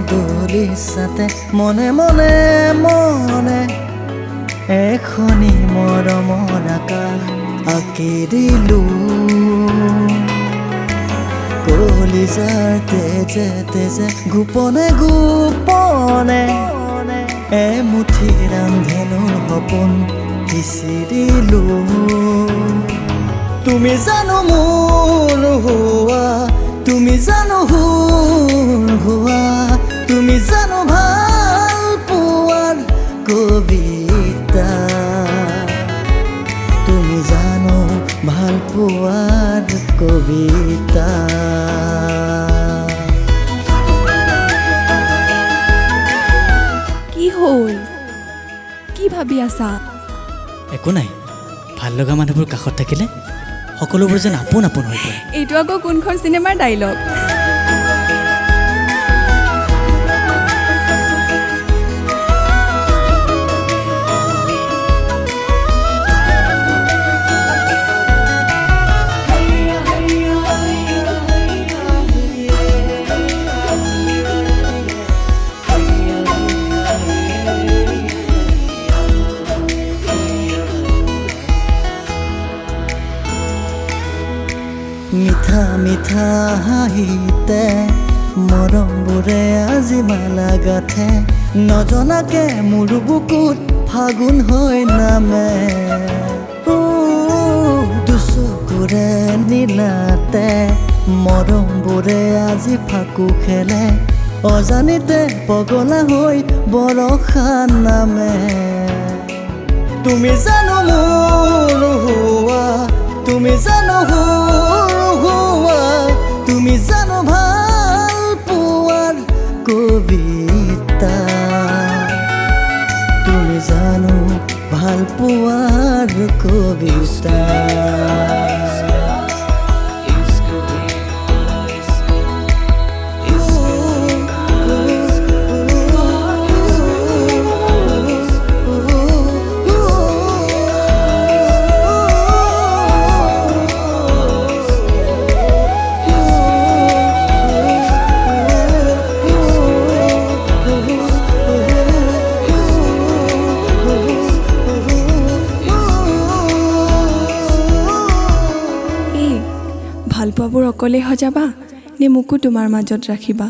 দলিছাতে মনে মনে মনে এখনি মৰমৰ আকাশ আঁকি দিলো কলিজাৰ তেজে তেজে গোপনে গোপনে এমুঠি ৰান্ধেনুৰ সপোন সিঁচি দিলো তুমি জানো মোৰ হোৱা তুমি জানো হোৱা তুমি জানো ভাল পোৱাৰ কবিতা তুমি জানো ভাল পোৱাৰ কবিতা কি হ'ল কি ভাবি আছা একো নাই ভাল লগা মানুহবোৰ কাষত থাকিলে সকলোবোৰ যেন আপোন আপোন হৈ পৰে এইটো আকৌ কোনখন চিনেমাৰ ডাইলগ মিঠা মিঠা হাঁহিতে মৰমবোৰে আজি মালা গাঁঠে নজনাকে মোৰ বুকুত ফাগুন হৈ নামে দুচকুৰে নীলাতে মৰমবোৰে আজি ফাকু খেলে অজানিতে পগলা হৈ বৰষা নামে তুমি জানো মোৰ হোৱা তুমি জানো তুমি জানো ভাল পোৱাৰ কবিতা তুমি জানো ভাল পোৱাৰ কবিতা ভালপোৱাবোৰ অকলে সজাবা নে মোকো তোমাৰ মাজত ৰাখিবা